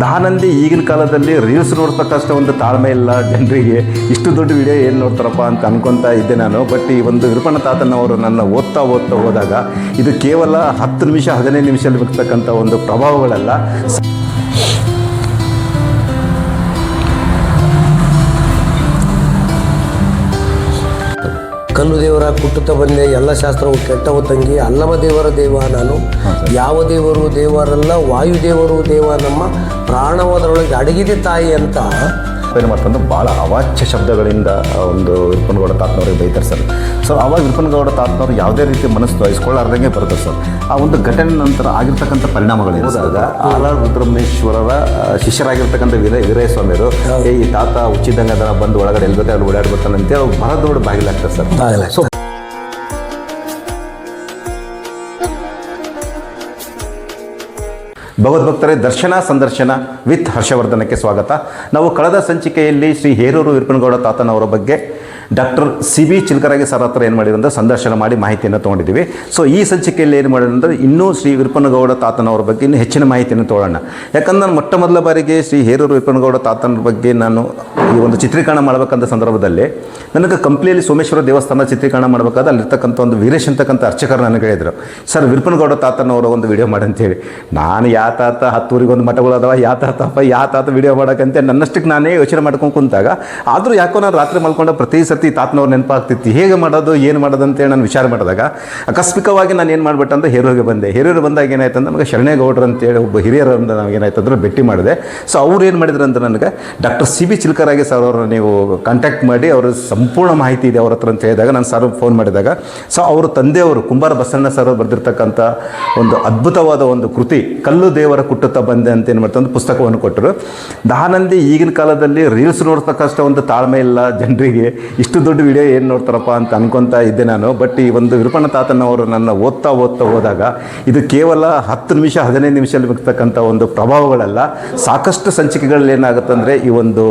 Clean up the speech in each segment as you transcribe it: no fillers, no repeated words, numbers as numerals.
ದಹಾನಂದಿ ಈಗಿನ ಕಾಲದಲ್ಲಿ ರೀಲ್ಸ್ ನೋಡ್ತಕ್ಕಷ್ಟು ಒಂದು ತಾಳ್ಮೆ ಇಲ್ಲ ಜನರಿಗೆ. ಇಷ್ಟು ದೊಡ್ಡ ವಿಡಿಯೋ ಏನು ನೋಡ್ತಾರಪ್ಪ ಅಂತ ಅನ್ಕೊತಾ ಇದ್ದೆ ನಾನು. ಬಟ್ ಈ ಒಂದು ವಿರೂಪಣ್ಣ ತಾತನವರು ನನ್ನ ಓದ್ತಾ ಹೋದಾಗ ಇದು ಕೇವಲ 10 ನಿಮಿಷ 15 ನಿಮಿಷದಲ್ಲಿ ಬರ್ತಕ್ಕಂಥ ಒಂದು ಪ್ರಭಾವಗಳಲ್ಲ. ಕಲ್ಲು ದೇವರ ಕುಟ್ಟುತ್ತ ಬಂದೆ ಎಲ್ಲ ಶಾಸ್ತ್ರವು ಕೆಟ್ಟವು ತಂಗಿ, ಅಲ್ಲಮ ದೇವರ ದೇವ ನಾನು, ಯಾವ ದೇವರು ದೇವರಲ್ಲ, ವಾಯುದೇವರು ದೇವ ನಮ್ಮ, ಪ್ರಾಣವದರೊಳಗೆ ಅಡಗಿದೆ ತಾಯಿ ಅಂತ ಏನು ಮಾಡ್ತಂದ್ರೆ ಭಾಳ ಅವಾಚ್ಯ ಶಬ್ದಗಳಿಂದ ಒಂದು ವಿರೂಪನಗೌಡ ತಾತನವ್ರಿಗೆ ಬೈತಾರೆ ಸರ್. ಸೊ ಅವಾಗ ವಿರೂಪನಗೌಡ ತಾತನವರು ಯಾವುದೇ ರೀತಿ ಮನಸ್ಸು ವಹಿಸ್ಕೊಳ್ಳಾರ್ದಂಗೆ ಬರ್ತಾರೆ ಸರ್. ಆ ಒಂದು ಘಟನೆ ನಂತರ ಆಗಿರ್ತಕ್ಕಂಥ ಪರಿಣಾಮಗಳಿಂದ ಆರ್ ರುದ್ರಮೇಶ್ವರರ ಶಿಷ್ಯರಾಗಿರ್ತಕ್ಕಂಥ ವೀರಯ್ಯಸ್ವಾಮಿಯವರು ಈ ತಾತ ಹುಚ್ಚಿದಂಗದ ಬಂದು ಒಳಗಡೆ ಎಲ್ಲಿ ಬೇಕಾದ್ರೆ ಓಡಾಡ್ಬಿಡ್ತಾನಂತೆ ಅವ್ರು ಬರದೋಡು ಬಾಗಿಲಾಗ್ತಾರೆ ಸರ್. ಸೊ ಭಗವದ್ಭಕ್ತರೇ, ದರ್ಶನ ಸಂದರ್ಶನ ವಿತ್ ಹರ್ಷವರ್ಧನಕ್ಕೆ ಸ್ವಾಗತ. ನಾವು ಕಳೆದ ಸಂಚಿಕೆಯಲ್ಲಿ ಶ್ರೀ ಹೇರೂರು ವಿರೂಪನಗೌಡ ತಾತನವರ ಬಗ್ಗೆ ಡಾಕ್ಟರ್ CB ಚಿಲ್ಕರಾಗಿ ಸರ್ ಹತ್ರ ಏನು ಮಾಡಿದ್ರೆ ಸಂದರ್ಶನ ಮಾಡಿ ಮಾಹಿತಿಯನ್ನು ತೊಗೊಂಡಿದ್ದೀವಿ. ಸೊ ಈ ಸಂಚಿಕೆಯಲ್ಲಿ ಏನು ಮಾಡಿದ್ರೆ ಇನ್ನೂ ಶ್ರೀ ವಿರೂಪನಗೌಡ ತಾತನವರ ಬಗ್ಗೆ ಇನ್ನೂ ಹೆಚ್ಚಿನ ಮಾಹಿತಿಯನ್ನು ತೊಗೊಳ್ಳೋಣ. ಯಾಕಂದ್ರೆ ನಾನು ಮೊಟ್ಟ ಮೊದಲ ಬಾರಿಗೆ ಶ್ರೀ ಹೇರೂರು ವಿರೂಪನಗೌಡ ತಾತನ ಬಗ್ಗೆ ನಾನು ಈ ಒಂದು ಚಿತ್ರೀಕರಣ ಮಾಡಬೇಕಂತ ಸಂದರ್ಭದಲ್ಲಿ ನನಗೆ ಕಂಪ್ಲಿಯಲ್ಲಿ ಸೋಮೇಶ್ವರ ದೇವಸ್ಥಾನ ಚಿತ್ರೀಕರಣ ಮಾಡಬೇಕಾದ್ರೆ ಅಲ್ಲಿರ್ತಕ್ಕಂಥ ಒಂದು ವೀರೇಶ್ ಅಂತಕ್ಕಂಥ ಅರ್ಚಕರು ನನಗೆ ಹೇಳಿದರು, ಸರ್ ವಿರೂಪನಗೌಡ ತಾತನವರ ಒಂದು ವಿಡಿಯೋ ಮಾಡಂತೇಳಿ. ನಾನು ಯಾ ತಾತ 10 ಊರಿಗೆ ಒಂದು ಮಠಗಳು ಅದಾವ, ಯಾ ತಾತ ವಿಡಿಯೋ ಮಾಡೋಕ್ಕಂತೆ ನನ್ನಷ್ಟಕ್ಕೆ ನಾನೇ ಯೋಚನೆ ಮಾಡ್ಕೊಂಡು ಕುಂತಾಗ ಆದರೂ ಯಾಕೋ ನಾನು ರಾತ್ರಿ ಮಲ್ಕೊಂಡ ಪ್ರತಿ ಸತಿ ತಾತನವ್ರು ನೆನಪಾಗ್ತಿತ್ತು. ಹೇಗೆ ಮಾಡೋದು ಏನು ಮಾಡೋದು ಅಂತೇಳಿ ನಾನು ವಿಚಾರ ಮಾಡಿದಾಗ ಆಕಸ್ಮಿಕವಾಗಿ ನಾನು ಏನು ಮಾಡಿಬಿಟ್ಟು ಅಂದರೆ ಹೇರೂರಿಗೆ ಬಂದೆ. ಹೇರೂರಿಗೆ ಬಂದಾಗ ಏನಾಯ್ತು ಅಂದ್ರೆ ನನಗೆ ಶರಣೇಗೌಡರು ಅಂತೇಳಿ ಒಬ್ಬ ಹಿರಿಯರಿಂದ ನಾವು ಏನಾಯ್ತು ಅಂದ್ರೆ ಭೇಟಿ ಮಾಡಿದೆ. ಸೊ ಅವ್ರು ಏನು ಮಾಡಿದ್ರು ಅಂದ್ರೆ ನನಗೆ ಡಾಕ್ಟರ್ CB ಚಿಲ್ಕರಾಗಿ ಸರ್ ಅವ್ರನ್ನ ನೀವು ಕಾಂಟ್ಯಾಕ್ಟ್ ಮಾಡಿ ಅವರು ಸಂಪೂರ್ಣ ಮಾಹಿತಿ ಇದೆ ಅವ್ರ ಹತ್ರ ಅಂತ ಹೇಳಿದಾಗ ನಾನು ಸರ್ ಫೋನ್ ಮಾಡಿದಾಗ ಸೊ ಅವರು ತಂದೆಯವರು ಕುಂಬಾರ ಬಸಣ್ಣ ಸರ್ ಅವರು ಬರೆದಿರ್ತಕ್ಕಂಥ ಒಂದು ಅದ್ಭುತವಾದ ಒಂದು ಕೃತಿ ಕಲ್ಲು ದೇವರ ಕುಟ್ಟುತ್ತಾ ಬಂದೆ ಅಂತ ಏನು ಮಾಡ್ತಾರೆ ಪುಸ್ತಕವನ್ನು ಕೊಟ್ಟರು. ದಹಾನಂದಿ ಈಗಿನ ಕಾಲದಲ್ಲಿ ರೀಲ್ಸ್ ನೋಡ್ತಕ್ಕಷ್ಟು ಒಂದು ತಾಳ್ಮೆ ಇಲ್ಲ ಜನರಿಗೆ. ಇಷ್ಟು ದೊಡ್ಡ ವಿಡಿಯೋ ಏನು ನೋಡ್ತಾರಪ್ಪ ಅಂತ ಅನ್ಕೊತಾ ಇದ್ದೆ ನಾನು. ಬಟ್ ಈ ಒಂದು ವಿರೂಪಣ್ಣ ತಾತನವರು ನನ್ನ ಓದ್ತಾ ಹೋದಾಗ ಇದು ಕೇವಲ 10 ನಿಮಿಷ 15 ನಿಮಿಷದಲ್ಲಿ ಬರ್ತಕ್ಕಂಥ ಒಂದು ಪ್ರಭಾವಗಳಲ್ಲ. ಸಾಕಷ್ಟು ಸಂಚಿಕೆಗಳಲ್ಲಿ ಏನಾಗುತ್ತಂದರೆ ಈ ಒಂದು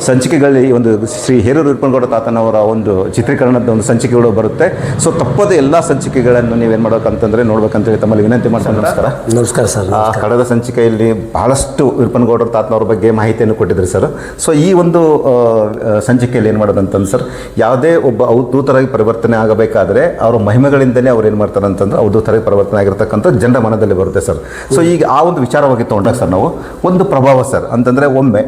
ಸಂಚಿಕೆಗಳಲ್ಲಿ ಈ ಒಂದು ಶ್ರೀ ಹೇರೂರು ವಿರೂಪನಗೌಡ ತಾತನವರ ಒಂದು ಚಿತ್ರೀಕರಣದ ಒಂದು ಸಂಚಿಕೆಗಳು ಬರುತ್ತೆ. ಸೊ ತಪ್ಪದೆ ಎಲ್ಲ ಸಂಚಿಕೆಗಳನ್ನು ನೀವೇನು ಮಾಡ್ಬೇಕಂತಂದರೆ ನೋಡ್ಬೇಕಂತೇಳಿ ತಮ್ಮಲ್ಲಿ ವಿನಂತಿ ಮಾಡ್ತಾರೆ. ನಮಸ್ಕಾರ ಸರ್. ಕಳೆದ ಸಂಚಿಕೆಯಲ್ಲಿ ಬಹಳಷ್ಟು ವಿರೂಪನಗೌಡ ತಾತನವ್ರ ಬಗ್ಗೆ ಮಾಹಿತಿಯನ್ನು ಕೊಟ್ಟಿದ್ರು ಸರ್. ಸೊ ಈ ಒಂದು ಸಂಚಿಕೆಯಲ್ಲಿ ಏನು ಮಾಡೋದಂತಂದ್ರೆ ಸರ್, ಯಾವುದೇ ಒಬ್ಬ ಅವಧೂತರಾಗಿ ಪರಿವರ್ತನೆ ಆಗಬೇಕಾದ್ರೆ ಅವರ ಮಹಿಮೆಗಳಿಂದಲೇ ಅವ್ರು ಏನು ಮಾಡ್ತಾರೆ ಅಂತಂದ್ರೆ ಅವಧೂತರಾಗಿ ಪರಿವರ್ತನೆ ಆಗಿರ್ತಕ್ಕಂಥ ಜನರ ಮನದಲ್ಲಿ ಬರುತ್ತೆ ಸರ್. ಸೊ ಈಗ ಆ ಒಂದು ವಿಚಾರವಾಗಿ ತೊಗೊಂಡಾಗ ಸರ್ ನಾವು ಒಂದು ಪ್ರಭಾವ ಸರ್ ಅಂತಂದರೆ ಒಮ್ಮೆ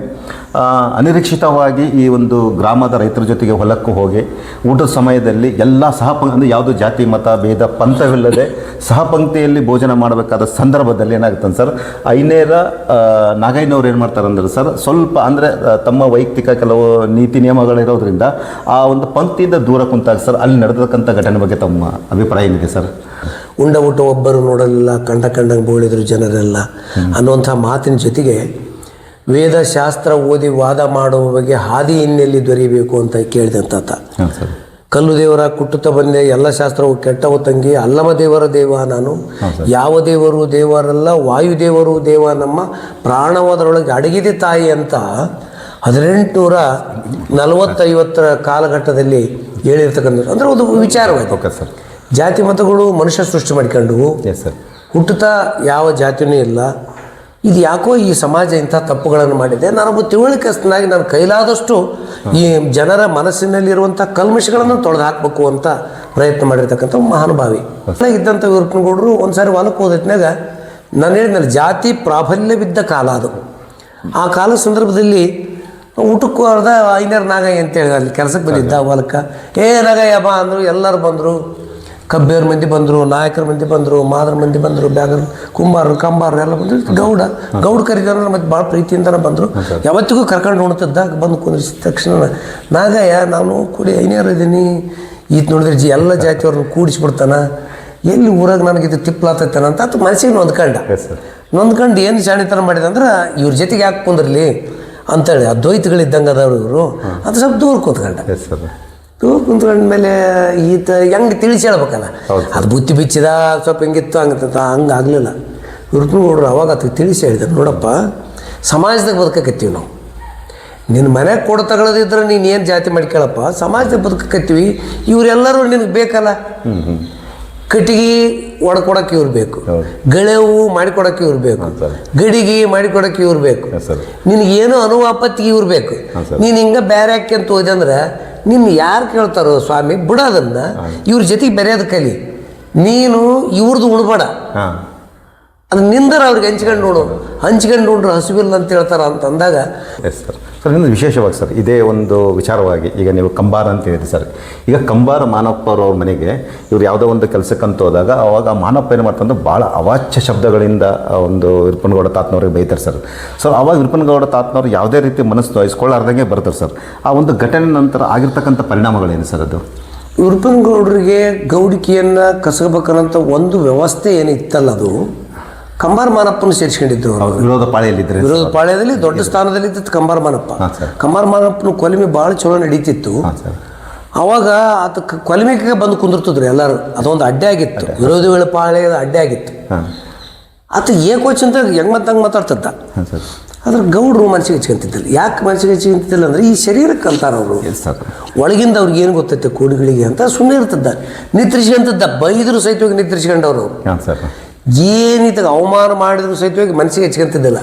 ಅನಿರೀಕ್ಷಿತವಾಗಿ ಈ ಒಂದು ಗ್ರಾಮದ ರೈತರ ಜೊತೆಗೆ ಹೊಲಕ್ಕೂ ಹೋಗಿ ಊಟದ ಸಮಯದಲ್ಲಿ ಎಲ್ಲ ಅಂದರೆ ಯಾವುದೋ ಜಾತಿ ಮತ ಭೇದ ಪಂಥವಿಲ್ಲದೆ ಸಹಪಂಕ್ತಿಯಲ್ಲಿ ಭೋಜನ ಮಾಡಬೇಕಾದ ಸಂದರ್ಭದಲ್ಲಿ ಏನಾಗುತ್ತೆ ಸರ್, ಐನೇರ ನಾಗಯ್ಯನವ್ರು ಏನು ಮಾಡ್ತಾರೆ ಅಂದ್ರೆ ಸರ್ ಸ್ವಲ್ಪ ಅಂದರೆ ತಮ್ಮ ವೈಯಕ್ತಿಕ ಕೆಲವು ನೀತಿ ನಿಯಮಗಳಿರೋದ್ರಿಂದ ಆ ಒಂದು ಪಂಕ್ತಿಯಿಂದ ದೂರ ಕುಂತಾಗ ಸರ್ ಅಲ್ಲಿ ನಡೆದಕ್ಕಂಥ ಘಟನೆ ಬಗ್ಗೆ ತಮ್ಮ ಅಭಿಪ್ರಾಯ ಏನಿದೆ ಸರ್? ಉಂಡ ಊಟ ಒಬ್ಬರು ನೋಡಲಿಲ್ಲ, ಕಂಡಂಗೆ ಬೋಳಿದ್ರು ಜನರೆಲ್ಲ ಅನ್ನುವಂಥ ಮಾತಿನ ಜೊತೆಗೆ ವೇದ ಶಾಸ್ತ್ರ ಓದಿ ವಾದ ಮಾಡುವ ಬಗ್ಗೆ ಹಾದಿ ಇನ್ನೆಲ್ಲಿ ದೊರೆಯಬೇಕು ಅಂತ ಕೇಳಿದಂತ ಕಲ್ಲು ದೇವರ ಕುಟ್ಟುತ್ತಾ ಬಂದೆ ಎಲ್ಲ ಶಾಸ್ತ್ರವು ಕೆಟ್ಟವು ತಂಗಿ, ಅಲ್ಲಮ ದೇವರ ದೇವ ನಾನು, ಯಾವ ದೇವರು ದೇವರಲ್ಲ, ವಾಯುದೇವರು ದೇವ ನಮ್ಮ, ಪ್ರಾಣವದರೊಳಗೆ ಅಡಗಿದೆ ತಾಯಿ ಅಂತ 1840-50 ಕಾಲಘಟ್ಟದಲ್ಲಿ ಹೇಳಿರ್ತಕ್ಕಂಥ ಅಂದರೆ ಒಂದು ವಿಚಾರವಾಯ್ತು ಸರ್. ಜಾತಿ ಮತಗಳು ಮನುಷ್ಯ ಸೃಷ್ಟಿ ಮಾಡ್ಕೊಂಡು ಹುಟ್ಟುತ್ತಾ ಯಾವ ಜಾತಿಯೂ ಇಲ್ಲ. ಇದು ಯಾಕೋ ಈ ಸಮಾಜ ಇಂಥ ತಪ್ಪುಗಳನ್ನು ಮಾಡಿದೆ. ನಾನೊಬ್ಬ ತಿಳುವಳಿಕೆಸ್ತನಾಗಿ ನಾನು ಕೈಲಾದಷ್ಟು ಈ ಜನರ ಮನಸ್ಸಿನಲ್ಲಿರುವಂಥ ಕಲ್ಮಶಗಳನ್ನು ತೊಳೆದು ಹಾಕಬೇಕು ಅಂತ ಪ್ರಯತ್ನ ಮಾಡಿರ್ತಕ್ಕಂಥ ಮಹಾನುಭಾವಿ ಇದ್ದಂಥ ವಿರೂಪನಗೌಡರು ಒಂದು ಸಾರಿ ಹೊಲಕ್ಕೆ ಹೋದತ್ನಾಗ ನಾನು ಹೇಳಿದ್ನಲ್ಲ, ಜಾತಿ ಪ್ರಾಬಲ್ಯವಿದ್ದ ಕಾಲ ಅದು. ಆ ಕಾಲ ಸಂದರ್ಭದಲ್ಲಿ ಊಟಕ್ಕೂ ಅರ್ಧ ಐನೇರು ನಾಗಯ್ಯ ಅಂತೇಳಿ ಅಲ್ಲಿ ಕೆಲಸಕ್ಕೆ ಬಂದಿದ್ದ ಹೊಲಕ್ಕೆ. ನಾಗಯ್ಯ ಬಾ ಅಂದರು, ಎಲ್ಲರೂ ಬಂದರು. ಕಬ್ಬೇರ ಮಂದಿ ಬಂದರು, ನಾಯಕರ ಮಂದಿ ಬಂದರು, ಮಾದರ ಮಂದಿ ಬಂದರು, ಬ್ಯಾಗರ್ ಕುಂಬಾರರು ಕಂಬಾರರು ಎಲ್ಲ ಬಂದರು. ಗೌಡ ಕರೀತಾರೆ ಮತ್ತು ಭಾಳ ಪ್ರೀತಿಯಿಂದನೇ ಬಂದರು. ಯಾವತ್ತಿಗೂ ಕರ್ಕೊಂಡು ಉಣ್ತಿದ್ದಾಗ ಬಂದು ಕುಂದಿಸಿದ ತಕ್ಷಣ ನಾಗಯ್ಯ ನಾನು ಕೂಡಿ ಐನೇರು ಇದ್ದೀನಿ, ಈತ ನೋಡಿದ್ರೆ ಎಲ್ಲ ಜಾತಿಯವ್ರನ್ನ ಕೂಡಿಸ್ಬಿಡ್ತಾನೆ, ಎಲ್ಲಿ ಊರಾಗ ನನಗಿದು ತಿಪ್ಪಲಾತೈತಾನ ಅಂತ ಅದು ಮನಸ್ಸಿಗೆ ನೊಂದ್ಕೊಂಡು ಏನು ಶಾಣಿತನ ಮಾಡಿದೆ ಅಂದ್ರೆ ಇವ್ರ ಜೊತೆಗೆ ಯಾಕೆ ಕುಂದಿರಲಿ ಅಂತೇಳಿ ಅದ್ವೈತಗಳಿದ್ದಂಗೆ ಅದಾವ್ರು ಇವರು ಅದು ಸ್ವಲ್ಪ ದೂರ ಕುಂತ್ಕೊಂಡ್ಮೇಲೆ ಈತ ಹೆಂಗೆ ತಿಳಿಸಿ ಹೇಳ್ಬೇಕಲ್ಲ, ಅದು ಬುತ್ತಿ ಬಿಚ್ಚಿದ ಸ್ವಲ್ಪ ಹೆಂಗಿತ್ತು ಹಂಗೆ ಆಗಲಿಲ್ಲ. ವಿರೂಪನಗೌಡರು ಅವಾಗ ಅದಕ್ಕೆ ತಿಳಿಸಿ ಹೇಳಿದ್ರು, ನೋಡಪ್ಪ ಸಮಾಜದಾಗ ಬದುಕಕತ್ತೀವಿ ನಾವು, ನಿನ್ನ ಮನೆಗೆ ಕೊಡು ತಗೊಳ್ಳೋದಿದ್ರೆ ನೀನು ಏನು ಜಾತಿ ಮಾಡ್ಕೊಳಪ್ಪ, ಸಮಾಜದಾಗ ಬದುಕಕತ್ತೀವಿ, ಇವರೆಲ್ಲರೂ ನಿನಗೆ ಬೇಕಲ್ಲ, ಕಟ್ಟಿಗೆ ಒಡ್ಕೊಡಕ್ಕೆ ಇವ್ರು ಬೇಕು, ಹೌದು. ಗೆಳೆವು ಮಾಡಿಕೊಡಕ್ಕೆ ಇವ್ರು ಬೇಕು, ಸರ್. ಗಡಿಗೆ ಮಾಡಿಕೊಡಕ್ಕೆ ಇವ್ರು ಬೇಕು, ಸರ್. ನಿನಗೇನು ಅನುವಾಪತ್ತಿಗೆ ಇವ್ರು ಬೇಕು. ಸರ್. ನೀನು ಹಿಂಗೆ ಬೇರೆ ಹಾಕ್ಯಂತ ಹೋದಂದ್ರೆ ನಿನ್ನ ಯಾರು ಕೇಳ್ತಾರೋ ಸ್ವಾಮಿ ಬಿಡೋದನ್ನ ಇವ್ರ ಜೊತೆಗೆ ಬೆರೆಯೋದು ಕಲಿ. ನೀನು ಇವ್ರದ್ದು ಉಣ್ಬೇಡ, ಹಾಂ ಅದು ನಿಂದರ ಅವ್ರಿಗೆ ಹಂಚ್ಕೊಂಡು ಉಂಡ್ರು ಹಸುವಿಲ್ಲ ಅಂತ ಹೇಳ್ತಾರ ಅಂತ ಅಂದಾಗ. Yes sir. ಸರ್ ಇನ್ನೊಂದು ವಿಶೇಷವಾಗಿ ಸರ್ ಇದೇ ಒಂದು ವಿಚಾರವಾಗಿ ಈಗ ನೀವು ಕಂಬಾರ ಅಂತ ಹೇಳಿದ್ರಿ ಸರ್. ಈಗ ಕಂಬಾರ ಮಾನಪ್ಪರವ್ರ ಮನೆಗೆ ಇವ್ರು ಯಾವುದೋ ಒಂದು ಕೆಲಸಕ್ಕಂತ ಹೋದಾಗ ಅವಾಗ ಮಾನಪ್ಪ ಏನು ಮಾಡ್ತಂದ್ರೆ ಭಾಳ ಅವಾಚ್ಯ ಶಬ್ದಗಳಿಂದ ಒಂದು ವಿರ್ಪನಗೌಡ ತಾತನವ್ರಿಗೆ ಬೈತಾರೆ ಸರ್. ಸೊ ಅವಾಗ ವಿರ್ಪನಗೌಡ ತಾತನವ್ರು ಯಾವುದೇ ರೀತಿ ಮನಸ್ಸು ವಹಿಸ್ಕೊಳ್ಳಾರ್ದಂಗೆ ಬರ್ತಾರೆ ಸರ್. ಆ ಒಂದು ಘಟನೆ ನಂತರ ಆಗಿರ್ತಕ್ಕಂಥ ಪರಿಣಾಮಗಳೇನು ಸರ್ ಅದು? ವಿರ್ಪನಗೌಡರಿಗೆ ಗೌಡಿಕೆಯನ್ನು ಕಸಗಬೇಕನ್ನಂಥ ಒಂದು ವ್ಯವಸ್ಥೆ ಏನಿತ್ತಲ್ಲ ಅದು ಕಂಬಾರ ಮಾನಪ್ಪನ ಸೇರಿಸ್ಕೊಂಡಿದ್ರು. ಅವರು ವಿರೋಧ ಪಾಳೆಯಲ್ಲಿದ್ದರೆ ವಿರೋಧ ಪಾಳ್ಯದಲ್ಲಿ ದೊಡ್ಡ ಸ್ಥಾನದಲ್ಲಿ ಇದ್ದಿತ್ತು ಕಂಬಾರ ಮಾನಪ್ಪ. ಕಂಬಾರ ಮಾನಪ್ಪನ ಕೊಲಿಮೆ ಭಾಳ ಚಲೋ ನಡೀತಿತ್ತು. ಅವಾಗ ಆತ ಕೊಲಿಮೆಗೆ ಬಂದು ಕುಂದಿರ್ತಿದ್ರು ಎಲ್ಲರೂ. ಅದೊಂದು ಅಡ್ಡೆ ಆಗಿತ್ತು, ವಿರೋಧಿಗಳ ಪಾಳ್ಯದ ಅಡ್ಡೆ ಆಗಿತ್ತು. ಆತ ಏಕೋಚಿಂತ ಹೆಂಗೆ ಹಂಗೆ ಮಾತಾಡ್ತಿದ್ದ. ಅದ್ರ ಗೌಡ್ರು ಮನಸ್ಸಿಗೆ ಹಚ್ಕೊಂತಿದ್ದಿಲ್ಲ. ಯಾಕೆ ಮನಸ್ಸಿಗೆ ಹಚ್ಕೊಂತಿದ್ದಿಲ್ಲ ಅಂದರೆ ಈ ಶರೀರಕ್ಕೆ ಅಂತಾರೆ ಅವರು, ಒಳಗಿಂದ ಅವ್ರಿಗೆ ಏನು ಗೊತ್ತೈತೆ ಕೋಡಿಗಳಿಗೆ ಅಂತ ಸುಮ್ಮನೆ ಇರ್ತಿದ್ದ. ನಿದ್ರಿಸ್ಕೊಂತಿದ್ದ, ಬೈದ್ರು ಸಹಿತವಾಗಿ ನಿದ್ರಿಸ್ಕೊಂಡವ್ರು ಅವರು. ಏನಿತ್ತಾಗ ಅವಮಾನ ಮಾಡಿದ್ರು ಸಹಿತವಾಗಿ ಮನಸ್ಸಿಗೆ ಹಚ್ಕೊಂತಿದ್ದಿಲ್ಲ.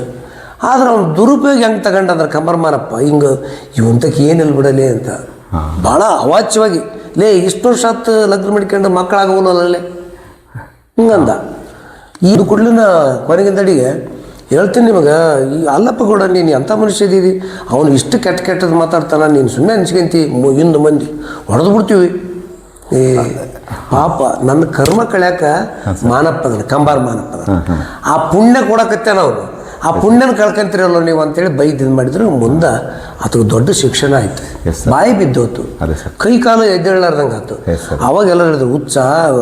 ಆದ್ರೆ ಅವ್ನು ದುರುಪಯೋಗ ಹೆಂಗೆ ತಗೊಂಡಂದ್ರೆ ಕಂಬಾರ ಮಾನಪ್ಪ ಹಿಂಗೆ ಇವಂತಕ್ಕೆ ಏನಿಲ್ಲ ಬಿಡಲೇ ಅಂತ ಭಾಳ ಅವಾಚ್ಯವಾಗಿ, ಲೇ ಇಷ್ಟು ವರ್ಷ ಹತ್ತು ಲಗ್ನ ಮಾಡ್ಕೊಂಡು ಮಕ್ಕಳಾಗವಲ್ಲೇ ಹಿಂಗಂದ. ಈ ಕುಡ್ಲಿನ ಕೊನೆಗಿಂದಡಿಗೆ ಹೇಳ್ತೀನಿ ನಿಮಗೆ, ಈ ಅಲ್ಲಪ್ಪ ಗೌಡ ನೀನು ಎಂಥ ಮನುಷ್ಯ ಇದ್ದೀವಿ, ಅವನು ಇಷ್ಟು ಕೆಟ್ಟದ್ದು ಮಾತಾಡ್ತಾನೆ, ನೀನು ಸುಮ್ಮನೆ ಅನ್ಸ್ಕೊಂತಿ ಇಂದು ಮಂದಿ ಹೊಡೆದು ಬಿಡ್ತೀವಿ. ಈ ಪಾಪ ನನ್ನ ಕರ್ಮ ಕಳ್ಯಾಕ ಮಾನಪ್ಪದನ ಕಂಬಾರ ಮಾನಪ್ಪದ ಆ ಪುಣ್ಯ ಕೊಡಕತ್ತೇನ ಅವನು. ಆ ಪುಣ್ಯನ ಕಳ್ಕೊಂತಿರಲ್ಲ ನೀವು ಅಂತೇಳಿ ಬೈದು ಮಾಡಿದ್ರು. ಮುಂದೆ ಅದಕ್ಕೆ ದೊಡ್ಡ ಶಿಕ್ಷಣ ಆಯ್ತು. ಬಾಯಿ ಬಿದ್ದೋತು, ಕೈ ಕಾಲು ಎದ್ದೇಳಾರ್ದಂಗೆ ಆಯ್ತು. ಅವಾಗ ಎಲ್ಲರೂ ಹೇಳಿದ್ರು ಹುಚ್ಚ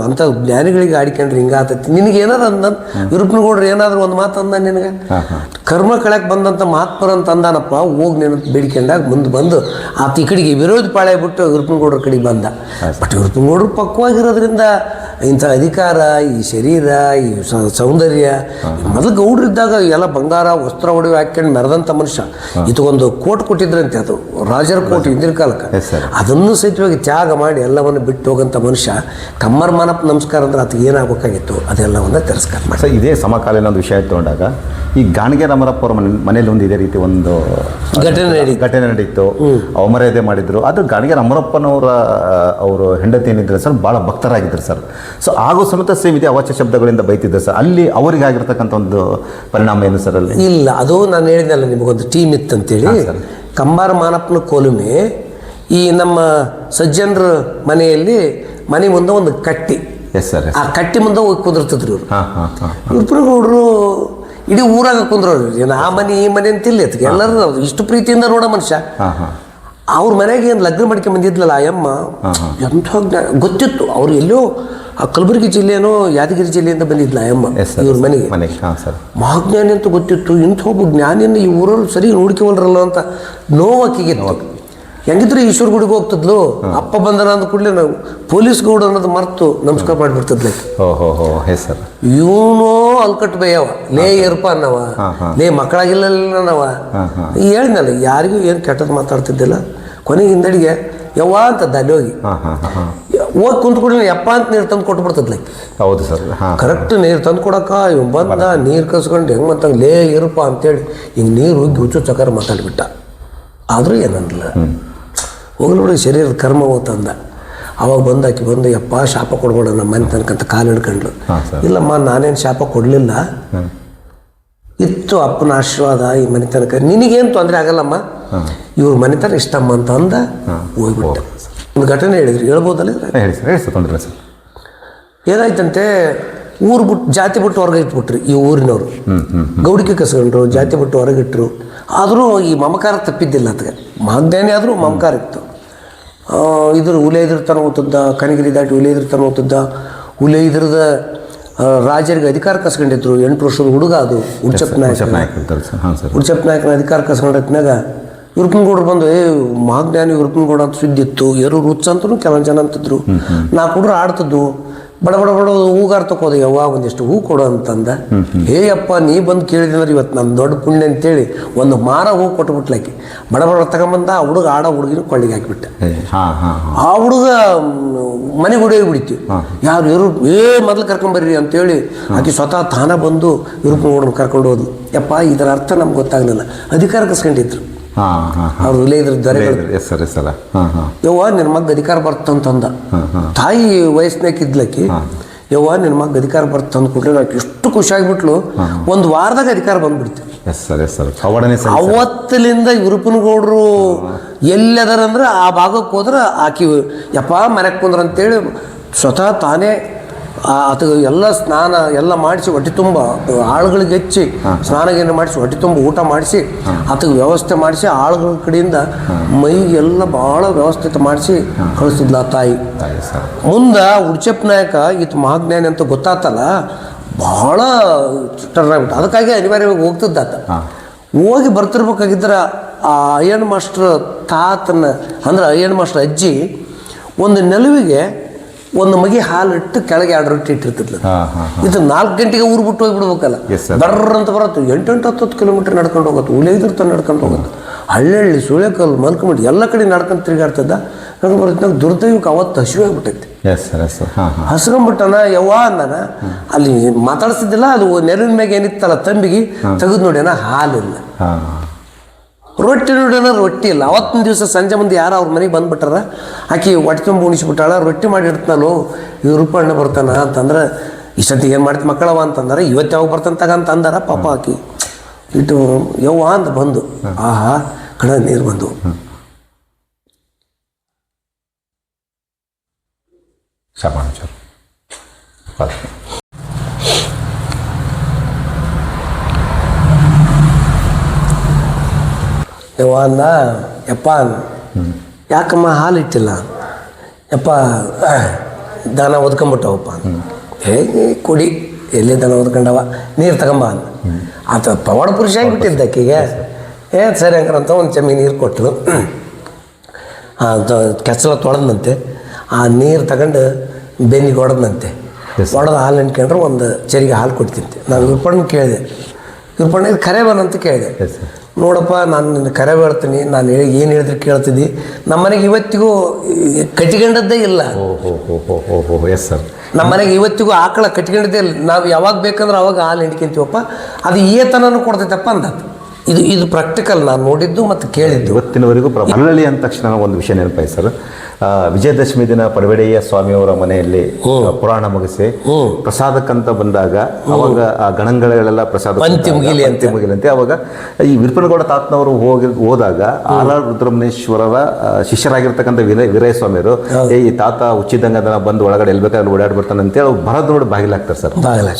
ಅಂತ ಜ್ಞಾನಿಗಳಿಗೆ ಆಡಿಕೊಂಡ್ರೆ ಹಿಂಗೆ ಆತೈತಿ. ನಿನಗೆ ಏನಾರು ಅಂದ ವಿರುಪ್ನಗೌಡ್ರು ಏನಾದ್ರು ಒಂದು ಮಾತು ಅಂದ ನಿನಗೆ, ಕರ್ಮ ಕಳ್ಯಾಕೆ ಬಂದಂಥ ಮಹಾತ್ಮರ ಅಂತ ಅಂದಾನಪ್ಪ, ಹೋಗಿ ನೀನು ಬೇಡಿಕೊಂಡಾಗ ಮುಂದೆ ಬಂದು ಆತ ಈ ಕಡೆಗೆ ವಿರೋಧಿ ಪಾಳೆ ಬಿಟ್ಟು ವಿರುಪ್ನಗೌಡ್ರ ಕಡೆಗೆ ಬಂದ. ಬಟ್ ವಿರುಪ್ನಗೌಡ್ರು ಪಕ್ವಾಗಿರೋದ್ರಿಂದ ಇಂಥ ಅಧಿಕಾರ, ಈ ಶರೀರ, ಈ ಸೌಂದರ್ಯ, ಮೊದಲು ಗೌಡ್ರಿದ್ದಾಗ ಎಲ್ಲ ಬಂಗಾರ ವಸ್ತ್ರ ಒಡವೆ ಹಾಕ್ಕೊಂಡು ಮೆರೆದಂಥ ಮನುಷ್ಯ. ಇದಕ್ಕೊಂದು ಕೋಟ್ ಕೊಟ್ಟಿದ್ರಂತೆ, ಅದು ರಾಜರ ಕೋಟ್ ಹಿಂದಿನ ಕಾಲಕ್ಕೆ. ಅದನ್ನು ಸಹಿತವಾಗಿ ತ್ಯಾಗ ಮಾಡಿ ಎಲ್ಲವನ್ನು ಬಿಟ್ಟು ಹೋಗಂಥ ಮನುಷ್ಯ ಕಂಬಾರ ಮಾನಪ್ಪ ನಮಸ್ಕಾರ ಅಂದ್ರೆ ಅದಕ್ಕೆ ಏನಾಗಬೇಕಾಗಿತ್ತು ಅದೆಲ್ಲವನ್ನು ತಿರಸ್ಕಾರ ಮಾಡಿ. ಸರ್ ಇದೇ ಸಮಕಾಲೀನ ಒಂದು ವಿಷಯ ತಗೊಂಡಾಗ ಈ ಗಾಣಿಗೆ ರಾಮರಪ್ಪ ಅವ್ರ ಮನೇಲಿ ಒಂದು ಇದೇ ರೀತಿ ಒಂದು ಘಟನೆ ನಡೀತು, ಅವಮರ್ಯಾದೆ ಮಾಡಿದ್ರು. ಅದು ಗಾಣಿಗೆ ರಾಮರಪ್ಪನವರ ಅವರು ಹೆಂಡತಿ ಏನಿದ್ರು ಸರ್ ಭಾಳ ಭಕ್ತರಾಗಿದ್ದರು ಸರ್. ಸೊ ಆಗೋ ಸಮೇತ ಸೇಮ್ ಇದೆ ಅವಾಚ್ಯ ಶಬ್ದಗಳಿಂದ ಬೈತಿದ್ದರು ಸರ್. ಅಲ್ಲಿ ಅವರಿಗೆ ಆಗಿರ್ತಕ್ಕಂಥ ಒಂದು ಪರಿಣಾಮ ಏನು ಸರ್ ಅಲ್ಲಿ? ಇಲ್ಲ, ಅದು ನಾನು ಹೇಳಿದ್ನಲ್ಲ ನಿಮಗೊಂದು ಟೀಮ್ ಇತ್ತಂತೇಳಿ. ಕಂಬಾರ ಮಾನಪ್ಪನ ಕೋಲುಮೆ ಈ ನಮ್ಮ ಸಜ್ಜನರ ಮನೆಯಲ್ಲಿ ಮನೆ ಮುಂದೆ ಒಂದು ಕಟ್ಟಿ, ಆ ಕಟ್ಟಿ ಮುಂದೆ ಹೋಗಿ ಕುಂದಿರ್ತಿದ್ರು ಇವರು. ವಿರುಪ್ನಗೌಡರು ಇಡೀ ಊರಾಗ ಕುಂದ್ರವ್ರು, ಏನು ಆ ಮನೆ ಈ ಮನೆ ಅಂತಿಲ್ಲ, ಎಲ್ಲರೂ ಇಷ್ಟು ಪ್ರೀತಿಯಿಂದ ನೋಡೋ ಮನುಷ್ಯ. ಅವ್ರ ಮನೆಗೆ ಏನು ಲಗ್ನ ಮಾಡ್ಕೊಂಡು ಬಂದಿದ್ಲಲ್ಲ ಆ ಅಮ್ಮ, ಎಂಥ ಗೊತ್ತಿತ್ತು. ಅವ್ರು ಎಲ್ಲೋ ಆ ಕಲಬುರಗಿ ಜಿಲ್ಲೆನೋ ಯಾದಗಿರಿ ಜಿಲ್ಲೆಯಿಂದ ಬಂದಿದ್ಲ ಆ ಅಮ್ಮ ಇವ್ರ ಮನೆಗೆ. ಮಹಾಜ್ಞಾನಿ ಅಂತ ಗೊತ್ತಿತ್ತು. ಇಂಥ ಒಬ್ಬ ಜ್ಞಾನಿಯನ್ನು ಈ ಊರಲ್ಲಿ ಸರಿ ನೋಡ್ಕೊವಲ್ರಲ್ಲ ಅಂತ ನೋವಾಕಿಗೆ. ಹೆಂಗಿದ್ರೆ ಈಶ್ವರ ಗುಡಿಗೆ ಹೋಗ್ತಿದ್ಲು, ಅಪ್ಪ ಬಂದನ ಅಂದ ಕೂಡಲೇ ನಾವು ಪೊಲೀಸ್ ಗೌಡ ಅನ್ನೋದು ಮರ್ತು ನಮಸ್ಕಾರ ಮಾಡಿಬಿಡ್ತಿದ್ಲೆ. ಇವನು ಅಲ್ಕಟ್ಟು ಬೈಯವ, ಲೇ ಇರ್ಪ ಅನ್ನವ, ಲೇ ಮಕ್ಕಳಾಗಿಲ್ಲವ ಹೇಳಿದ್ನಲ್ಲ, ಯಾರಿಗೂ ಏನು ಕೆಟ್ಟದ್ದು ಮಾತಾಡ್ತಿದ್ದಿಲ್ಲ. ಕೊನೆಗೆ ಹಿಂದಡಿಗೆ ಯವ್ವ ಅಂತದ್ದು ಅಲ್ಲಿ ಹೋಗಿ ಕುಂತ್ಕೊಡ್ಲಿ ಯಪ್ಪ ಅಂತ ನೀರು ತಂದು ಕೊಟ್ಬಿಡ್ತದ್ಲ. ಹೌದು ಸರ್, ಕರೆಕ್ಟ್ ನೀರು ತಂದು ಕೊಡಕ್ಕ ಇವ್ ಬಂದ ನೀರು ಕಸ್ಕೊಂಡು ಹೆಂಗೆ ಮತ್ತಂಗೆ ಲೇ ಇರಪ್ಪ ಅಂತೇಳಿ ಹಿಂಗೆ ನೀರು ಹೋಗಿ ಹುಚ್ಚು ಚಕಾರ ಮಾತಾಡ್ಬಿಟ್ಟ. ಆದರೂ ಏನಂದಿಲ್ಲ, ಹೋಗ್ಲಿ ನೋಡಿ ಶರೀರದ ಕರ್ಮ ಹೋತಂದ. ಅವಾಗ ಬಂದಾಕಿ ಬಂದು ಯಪ್ಪ ಶಾಪ ಕೊಡ್ಬೇಡ ನಮ್ಮ ಮನೆ ತನಕಂತ ಕಾಲು ಹಿಡ್ಕೊಂಡ್ಲು. ಇಲ್ಲಮ್ಮ ನಾನೇನು ಶಾಪ ಕೊಡಲಿಲ್ಲ, ಇತ್ತು ಅಪ್ಪನ ಆಶೀರ್ವಾದ ಈ ಮನೆ ತನಕ, ನಿನಗೇನು ತೊಂದರೆ ಆಗಲ್ಲಮ್ಮ, ಇವ್ರ ಮನೆ ತನಕ ಇಷ್ಟಮ್ಮ ಅಂತ ಅಂದ ಹೋಗ್ಬಿಟ್ಟೆ. ಒಂದು ಘಟನೆ ಹೇಳಿದ್ರಿ, ಹೇಳ್ಬೋದಲ್ಲ? ತೊಂದರೆ ಸರ್. ಏನಾಯ್ತಂತೆ, ಊರು ಬಿಟ್ಟು ಜಾತಿ ಬಿಟ್ಟು ಹೊರಗೆ ಇಟ್ಬಿಟ್ರಿ ಈ ಊರಿನವರು. ಗೌಡಿಕೆ ಕಸ್ಕೊಂಡ್ರು, ಜಾತಿ ಬಿಟ್ಟು ಹೊರಗಿಟ್ರು. ಆದರೂ ಈ ಮಮಕಾರ ತಪ್ಪಿದ್ದಿಲ್ಲ ಅದಕ್ಕೆ. ಮಹಾಜ್ಞಾನಿ ಆದರೂ ಮಮಕಾರ ಇತ್ತು. ಇದ್ರ ಹುಲೆ ಇದ್ರ ತನ ಹೋಗ್ತಿದ್ದ, ಕನಗಿರಿ ದಾಟಿ ಹುಲೆ ಇದ್ರ ತನ ಹೋಗ್ತಿದ್ದ. ಹುಲೆ ಇದ್ರದ ರಾಜರಿಗೆ ಅಧಿಕಾರ ಕಸ್ಕೊಂಡಿದ್ರು. 8 ವರ್ಷದ ಹುಡುಗ ಅದು ಉಡ್ಚಪ್ಪ ನಾಯಕನ ಅಧಿಕಾರ ಕಸ್ಕೊಂಡತ್ನಾಗ ವಿರುಪ್ನಗೌಡರು ಬಂದು ಮಹಾಜ್ಞಾನಿ ವಿರುಪ್ನಗೌಡ ಅಂತ ಸುದ್ದಿ ಇತ್ತು. ಎರಡು ರುಚ್ ಅಂತೂ ಕೆಲವೊಂದು ಜನ ಅಂತಿದ್ರು. 4 ಹುಡುಗರು ಆಡ್ತಿದ್ವು. ಬಡ ಬಡ ಬಡ ಹೂಗಾರ ತಕೋದು ಯವ್ವ ಒಂದಿಷ್ಟು ಹೂ ಕೊಡು ಅಂತಂದ. ಅಪ್ಪ ನೀ ಬಂದು ಕೇಳಿದ್ರೆ ಇವತ್ತು ನನ್ನ ದೊಡ್ಡ ಪುಣ್ಯ ಅಂತೇಳಿ ಒಂದು ಮಾರ ಹೂ ಕೊಟ್ಬಿಟ್ಲಾಕಿ. ಬಡ ಬಡ ತಗೊಂಬಂದ ಆ ಹುಡುಗ ಹುಡುಗಿನ ಕೊಳ್ಳಿಗೆ ಹಾಕಿಬಿಟ್ಟ. ಆ ಹುಡುಗ ಮನೆಗೆ ಹೊಡೆಯೋಗಿ ಬಿಡ್ತೀವಿ. ಯಾರು ಇವರು ಮೊದಲು ಕರ್ಕೊಂಬರ್ರಿ ಅಂತೇಳಿ ಆಕೆ ಸ್ವತಃ ತಾನ ಬಂದು ಇವ್ರನ್ನ ಕರ್ಕೊಂಡು ಹೋದ್ಲು. ಯಪ್ಪ ಇದರ ಅರ್ಥ ನಮ್ಗೆ ಗೊತ್ತಾಗಲಿಲ್ಲ. ಅಧಿಕಾರ ಕಸ್ಕೊಂಡಿದ್ರು ಅವ್ರು ಇಲ್ಲೇ ಇದ್ರ ದೊರೆಗಳು. ಯವ್ವ ನಿನ್ನ ಮಗ ಅಧಿಕಾರ ಬರ್ತಂತಂದ. ತಾಯಿ ವಯಸ್ಸಿನಾಗ ಇದ್ಲಕ್ಕಿ. ಯವ್ವ ನಿನ್ನ ಮಗ ಅಧಿಕಾರ ಬರ್ತಂದು ಕೊಟ್ರೆ ನಾಕೆ ಎಷ್ಟು ಖುಷಿ ಆಗಿಬಿಟ್ಲು. ಒಂದು ವಾರದಾಗ ಅಧಿಕಾರ ಬಂದ್ಬಿಡ್ತೀವಿ. ಅವತ್ತಲಿಂದ ವಿರುಪನಗೌಡರು ಎಲ್ಲದರಂದ್ರೆ ಆ ಭಾಗಕ್ಕೆ ಹೋದ್ರೆ ಆಕಿ ಯಪ್ಪ ಮನೆಗೆ ಕುಂದ್ರ ಅಂತೇಳಿ ಸ್ವತಃ ತಾನೇ ಆತ ಎಲ್ಲ ಸ್ನಾನ ಎಲ್ಲ ಮಾಡಿಸಿ ಹೊಟ್ಟೆ ತುಂಬ ಆಳುಗಳಿಗೆ ಹೆಚ್ಚಿ ಸ್ನಾನಗೇನು ಮಾಡಿಸಿ ಹೊಟ್ಟೆ ತುಂಬ ಊಟ ಮಾಡಿಸಿ ಆತಗೆ ವ್ಯವಸ್ಥೆ ಮಾಡಿಸಿ ಆಳುಗಳ ಕಡೆಯಿಂದ ಮೈಗೆಲ್ಲ ಭಾಳ ವ್ಯವಸ್ಥಿತ ಮಾಡಿಸಿ ಕಳಿಸಿದ್ಲ ಆ ತಾಯಿ. ಮುಂದೆ ಉಡ್ಚಪ್ಪ ನಾಯಕ ಈತ ಮಹಾಜ್ಞಾನಿ ಅಂತ ಗೊತ್ತಾತಲ್ಲ, ಭಾಳ ಟರ್ನಾಗ್ಬಿಟ್ಟು. ಅದಕ್ಕಾಗಿ ಅನಿವಾರ್ಯವಾಗಿ ಹೋಗ್ತಿದ್ದಾತ. ಹೋಗಿ ಬರ್ತಿರ್ಬೇಕಾಗಿದ್ರೆ ಆ ಅಯ್ಯಣ್ಣ ಮಾಸ್ಟ್ರ್ ತಾತನ ಅಂದ್ರೆ ಅಯ್ಯಣ್ಣ ಮಾಸ್ಟ್ರ್ ಅಜ್ಜಿ ಒಂದು ನೆಲುವಿಗೆ ಒಂದು ಮಗಿ ಹಾಲು ಇಟ್ಟು ಕೆಳಗೆ 2 ರೊಟ್ಟಿ ಇಟ್ಟಿರ್ತಿದ್ಲು. ಇದು 4 ಗಂಟೆಗೆ ಊರು ಬಿಟ್ಟು ಹೋಗ್ಬಿಡ್ಬೇಕಲ್ಲ, ಬರ್ರ ಅಂತ ಬರತ್ತು. 8-10 ಕಿಲೋಮೀಟರ್ ನಡ್ಕೊಂಡು ಹೋಗುತ್ತೆ. ಉಳಿದಿರ್ತ ನಡ್ಕೊಂಡು ಹೋಗುತ್ತೆ. ಹಳ್ಳಿ ಸುಳೆಕಲ್ಲು ಮಲ್ಕೊಂಬಿಟ್ಟು ಎಲ್ಲ ಕಡೆ ನಡ್ಕೊಂಡು ತಿರುಗಾಡ್ತಿದ್ದ. ನಡ್ಕೊಂಡು ಬರುತ್ತೆ. ದುರ್ದೈವಕ್ಕೆ ಅವತ್ತು ಹಸಿವೆ ಆಗ್ಬಿಟ್ಟೈತಿ. ಹಸ್ಕೊಂಡ್ಬಿಟ್ಟನ ಯವ್ವ ಅಂದಾನ. ಅಲ್ಲಿ ಮಾತಾಡ್ಸಿದ್ದಿಲ್ಲ. ಅದು ನೆರವಿನ ಮ್ಯಾಗ ಏನಿತ್ತಲ್ಲ ತಂಬಿಗೆ ತೆಗೆದು ನೋಡ್ಯಾನ, ಹಾಲಿಲ್ಲ. ರೊಟ್ಟಿ ನೋಡ್ಯಾನ, ರೊಟ್ಟಿ ಇಲ್ಲ. ಅವತ್ತಿನ ದಿವಸ ಸಂಜೆ ಮುಂದೆ ಯಾರು ಅವ್ರ ಮನೆಗೆ ಬಂದ್ಬಿಟ್ಟಾರ. ಆಕಿ ಹೊಟ್ಟೆ ತುಂಬ ಉಣಿಸ್ಬಿಟ್ಟಾಳ. ರೊಟ್ಟಿ ಮಾಡಿರ್ತಾನೋ ಇವ್ರು ರೂಪಾಯಣ್ಣ ಬರ್ತಾನ ಅಂತಂದ್ರೆ, ಇಷ್ಟೊತ್ತಿಗೆ ಏನು ಮಾಡ್ತಿ ಮಕ್ಕಳವ ಅಂತಂದ್ರೆ, ಇವತ್ತು ಯಾವಾಗ ಬರ್ತಾನೆ ತಗ ಅಂತ ಅಂದಾರ. ಪಾಪ ಆಕಿ ಇಟ್ಟು ಯವ್ವ ಅಂತ ಬಂದು ಆಹಾ ಕಣ ನೀರು ಬಂದು. ಯವ್ವ ಅಂದ. ಯಪ್ಪ ಯಾಕಮ್ಮ ಹಾಲು ಇಟ್ಟಿಲ್ಲ? ಯಪ್ಪ ದನ ಒದ್ಕೊಂಬಿಟ್ಟವಪ್ಪ. ಹೇಗೆ ಕುಡಿ, ಎಲ್ಲಿ ದನ ಒದ್ಕೊಂಡವ, ನೀರು ತಗೊಂಬ ಅಂದ. ಆತ ಪವಾಡ ಪುರುಷ ಆಗಿಬಿಟ್ಟಿದ್ದ ಆಕೆಗೆ. ಸರಿ ಹಂಗಾರಂತ ಒಂದು ಚಮ್ಮಿ ನೀರು ಕೊಟ್ಟರು. ಕೆಸಲ ತೊಳೆದಂತೆ ಆ ನೀರು ತಗೊಂಡು ಬೆನ್ನಿಗೆ ಹೊಡೆದಂತೆ. ಹೊಡೆದು ಹಾಲು ನಿಂತ್ಕೊಂಡ್ರೆ ಒಂದು ಚರಿಗೆ ಹಾಲು ಕೊಡ್ತಿಂತೆ. ನಾನು ವಿರ್ಪಣ್ಣ ಕೇಳಿದೆ, ವಿರ್ಪಣ್ಣ ಇದು ಕರೆ ಬನ್ನಂತ ಕೇಳಿದೆ. ನೋಡಪ್ಪ ನಾನು ನಿನ್ನ ಕರೆ ಹೇಳ್ತೀನಿ, ನಾನು ಏನು ಹೇಳಿದ್ರೆ ಕೇಳ್ತಿದ್ದಿ. ನಮ್ಮ ಮನೆಗೆ ಇವತ್ತಿಗೂ ಕಟ್ಟಿಕೊಂಡದ್ದೇ ಇಲ್ಲ. ನಮ್ಮ ಮನೆಗೆ ಇವತ್ತಿಗೂ ಆಕಳ ಕಟ್ಕೊಂಡಿದ್ದೇ ಇಲ್ಲ. ನಾವು ಯಾವಾಗ ಬೇಕಂದ್ರೆ ಅವಾಗ ಹಾಲು ಹಿಂಡ್ಕೊಂತೀವಪ್ಪ. ಅದು ಏತನೂ ಕೊಡ್ತೈತಪ್ಪ ಅಂದ. ಇದು ಪ್ರಾಕ್ಟಿಕಲ್ ನಾನು ನೋಡಿದ್ದು ಮತ್ತು ಕೇಳಿದ್ದು. ಇವತ್ತಿನವರೆಗೂ ಮರಳಿ ಅಂದ ತಕ್ಷಣ ಒಂದು ವಿಷಯ ನೆನಪಾಯ್ತು ಸರ್. ವಿಜಯದಶಮಿ ದಿನ ಪಡವೆಡೆಯ ಸ್ವಾಮಿಯವರ ಮನೆಯಲ್ಲಿ ಪುರಾಣ ಮುಗಿಸಿ ಪ್ರಸಾದಕ್ಕಂತ ಬಂದಾಗ ಅವಾಗ ಆ ಗಣಗಳೆಲ್ಲ ಪ್ರಸಾದ ಪಂಕ್ತಿ ಮುಗಿಲಂತೆ ಅವಾಗ ಈ ವಿರುಪನಗೌಡ ತಾತನವರು ಹೋದಾಗ ಆಲಾಳ್ ರುದ್ರಮನೇಶ್ವರರ ಶಿಷ್ಯರಾಗಿರ್ತಕ್ಕಂಥ ವೀರಯ್ಯ ಸ್ವಾಮಿಯವರು ಈ ತಾತ ಹುಚ್ಚಿದಂಗ ಬಂದು ಒಳಗಡೆ ಎಲ್ಲಿ ಬೇಕಾದ್ರೆ ಓಡಾಡಿ ಬರ್ತಾನೆ ಅಂತೇಳಿ ಬರೋದು ನೋಡಿ ಬಾಗಿಲಾಗ್ತಾರೆ ಸರ್.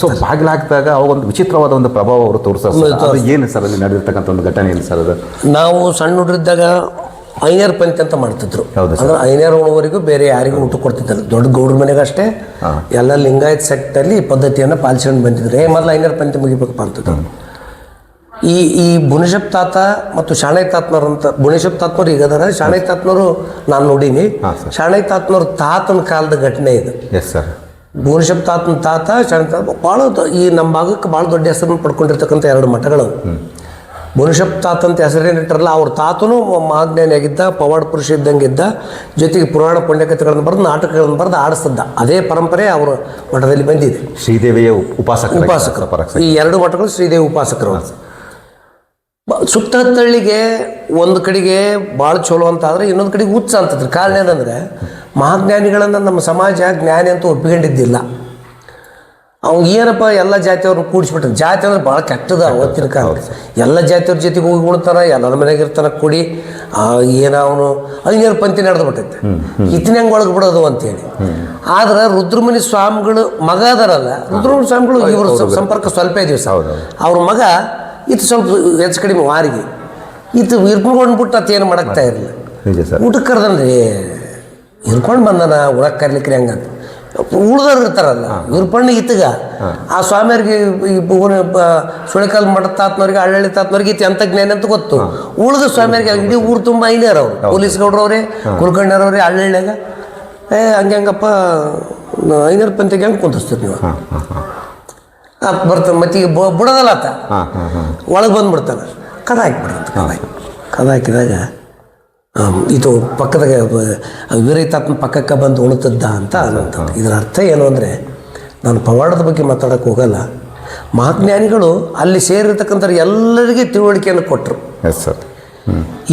ಸೊ ಬಾಗಿಲಾಗ್ದಾಗ ಅವಾಗ ಒಂದು ವಿಚಿತ್ರವಾದ ಒಂದು ಪ್ರಭಾವ ಅವರು ತೋರಿಸ್ತಾರೆ. ಏನು ಸರ್ ಅಲ್ಲಿ ನಡೆದಿರ್ತಕ್ಕಂಥ ಒಂದು ಘಟನೆ ಏನು ಸರ್ ಅದು? ನಾವು ಸಣ್ಣ ಹುಡುಗಿದ್ದಾಗ ಐನೇರ್ ಪಂಕ್ತಿ ಅಂತ ಮಾಡ್ತಿದ್ರು. ಅಂದ್ರೆ ಐನೇರ್ ಉಣುವರೆಗೂ ಬೇರೆ ಯಾರಿಗೂ ಊಟ ಕೊಡ್ತಿದ್ದರು. ದೊಡ್ಡ ಗೌಡ್ರ ಮನೆಗೆ ಅಷ್ಟೇ. ಎಲ್ಲ ಲಿಂಗಾಯತ್ ಸೆಕ್ಟಲ್ಲಿ ಈ ಪದ್ಧತಿಯನ್ನು ಪಾಲಿಸ್ಕೊಂಡು ಬಂದಿದ್ರು. ಮೊದಲು ಐನೇರ್ ಪಂಕ್ತಿ ಮುಗಿಬೇಕಪ್ಪ ಅಂತಿದ್ರು. ಈ ಬುಣಶಪ್ ತಾತ ಮತ್ತು ಶಾಣೈ ತಾತನವ್ರು ಅಂತ, ಬುಣಶಪ್ ತಾತನವ್ರು ಈಗ ಅದಾರ, ಶಾಣೈ ತಾತನವರು ನಾನು ನೋಡೀನಿ. ಶಾಣೈ ತಾತನವ್ರ ತಾತನ ಕಾಲದ ಘಟನೆ ಇದು. ಬುಣಶಪ್ ತಾತನ ತಾತ ಶಾಣೈ ತಾತ ಭಾಳ ಈ ನಮ್ಮ ಭಾಗಕ್ಕೆ ಭಾಳ ದೊಡ್ಡ ಹೆಸರನ್ನು ಪಡ್ಕೊಂಡಿರ್ತಕ್ಕಂಥ 2 ಮಠಗಳು. ಬುಣಶಪ್ ತಾತ ಅಂತ ಹೆಸರೇನಿಟ್ಟಾರಲ್ಲ, ಅವ್ರ ತಾತನೂ ಮಹಾಜ್ಞಾನಿ ಆಗಿದ್ದ, ಪವಾಡ ಪುರುಷ ಇದ್ದಂಗೆ ಇದ್ದ. ಜೊತೆಗೆ ಪುರಾಣ ಪುಣ್ಯಕಥೆಗಳನ್ನು ಬರೆದು ನಾಟಕಗಳನ್ನು ಬರೆದು ಆಡಿಸ್ತಿದ್ದ. ಅದೇ ಪರಂಪರೆ ಅವರ ಮಠದಲ್ಲಿ ಬಂದಿದೆ. ಶ್ರೀದೇವಿಯ ಉಪಾಸಕರು. ಈ 2 ಮಠಗಳು ಶ್ರೀದೇವಿ ಉಪಾಸಕರು. ಸುತ್ತಹತ್ತಳ್ಳಿಗೆ ಒಂದು ಕಡೆಗೆ ಭಾಳ ಚಲೋ ಅಂತ ಆದರೆ ಇನ್ನೊಂದು ಕಡೆಗೆ ಹುಚ್ಚ ಅಂತಂದ್ರೆ. ಕಾರಣ ಏನಂದರೆ ಮಹಾಜ್ಞಾನಿಗಳನ್ನು ನಮ್ಮ ಸಮಾಜ ಜ್ಞಾನಿ ಅಂತ ಒಪ್ಪಿಕೊಂಡಿದ್ದಿಲ್ಲ. ಅವ್ನು ಏನಪ್ಪ ಎಲ್ಲ ಜಾತಿಯವ್ರನ್ನ ಕೂಡಿಸ್ಬಿಟ್ಟ. ಜಾತಿ ಅಂದ್ರೆ ಭಾಳ ಕೆಟ್ಟದ ಅವತ್ತಿನ ಕಾಲ. ಎಲ್ಲ ಜಾತಿಯವ್ರ ಜೊತೆಗೆ ಹೋಗಿ ಉಣ್ತಾನೆ, ಎಲ್ಲರ ಮನೆಗೆ ಇರ್ತಾನೆ ಕುಡಿ. ಏನೋ ಅವನು ಐನೇರು ಪಂಕ್ತಿ ನಡೆದು ಬಿಟ್ಟೈತೆ. ಇತ್ತಿನಂಗೆ ಒಳಗೆ ಬಿಡೋದು ಅಂತೇಳಿ. ಆದ್ರೆ ರುದ್ರಮುನಿ ಸ್ವಾಮಿಗಳು ಮಗ ಅದರಲ್ಲ, ರುದ್ರಮುನಿ ಸ್ವಾಮಿಗಳು ಇವ್ರ ಸಂಪರ್ಕ ಸ್ವಲ್ಪ ದಿವಸ. ಅವ್ರ ಮಗ ಇದು ಸ್ವಲ್ಪ ಹೆಚ್ಚು ಕಡಿಮೆ ವಾರಿಗೆ ಇದು ಇರ್ಕೊಂಡ್ಬಿಟ್ಟು ಅತ್ತೇನು ಮಾಡಕ್ತಾ ಇರಲಿಲ್ಲ. ಊಟಕ್ಕೆ ಕರೆದನ್ರಿ ಇರ್ಕೊಂಡು ಬಂದನ ಉಳಕ್ಕೆ ಕರ್ಲಿಕ್ರಿ ಹಂಗಂತ. ಉಳ್ದವ್ರು ಇರ್ತಾರಲ್ಲ ವಿರ್ಪಣ್ಣ ಇತ್ತಗ ಆ ಸ್ವಾಮಿಯವ್ರಿಗೆ ಈ ಸುಳೆಕಾಲ್ ಮಠ ತಾತನವ್ರಿಗೆ ಹಳ್ಳಿ ತಾತನವ್ರಿಗೆ ಇತ್ತು ಎಂಥ ಜ್ಞಾನ ಅಂತ ಗೊತ್ತು. ಉಳಿದ ಸ್ವಾಮಿಯವ್ರಿಗೆ ಇಡೀ ಊರು ತುಂಬ ಐನೇರವ್ರು, ಪೊಲೀಸ್ ಗೌಡ್ರವ್ರೆ, ಕುಲ್ಕರ್ಣರವ್ರೆ ಹಳ್ಳಿಯಾಗ ಹಂಗಪ್ಪ ಐನೂರು ಪಂತಿಗೆ ಹೆಂಗೆ ಕುಂತಿಸ್ತೀರಿ ನೀವು ಹಾಂ ಹಾಂ ಹಾಂ ಬರ್ತಾನೆ ಮತ್ತೀಗ ಬಿಡೋದಲ್ಲ ಆತ ಹಾಂ ಹಾಂ ಹಾಂ ಒಳಗೆ ಬಂದುಬಿಡ್ತಾನೆ ಕದ ಹಾಕಿಬಿಡಂತ ಕದ ಹಾಕಿದಾಗ ಇದು ಪಕ್ಕದಾಗ ವಿರಹಿತಾತ್ಮ ಪಕ್ಕಕ್ಕೆ ಬಂದು ಉಳಿತದ್ದ ಅಂತ ಅನ್ನೋಂಥದ್ದು. ಇದರ ಅರ್ಥ ಏನು ಅಂದರೆ ನಾನು ಪವಾಡದ ಬಗ್ಗೆ ಮಾತಾಡೋಕ್ಕೆ ಹೋಗಲ್ಲ. ಮಹಾಜ್ಞಾನಿಗಳು ಅಲ್ಲಿ ಸೇರಿರ್ತಕ್ಕಂಥ ಎಲ್ಲರಿಗೆ ತಿಳುವಳಿಕೆಯನ್ನು ಕೊಟ್ಟರು. Yes sir.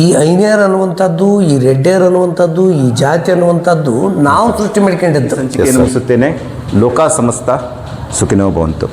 ಈ ಐನ್ಯರ್ ಅನ್ನುವಂಥದ್ದು, ಈ ರೆಡ್ಡಿಯರ್ ಅನ್ನುವಂಥದ್ದು, ಈ ಜಾತಿ ಅನ್ನುವಂಥದ್ದು ನಾವು ಸೃಷ್ಟಿ ಮಾಡ್ಕೊಂಡಿದ್ದು. ಸಂಚಿಕೆಯನ್ನು ಮುಗಿಸುತ್ತೇನೆ. ಲೋಕ ಸಮಸ್ತ ಸುಖಿನೋ ಭವಂತು.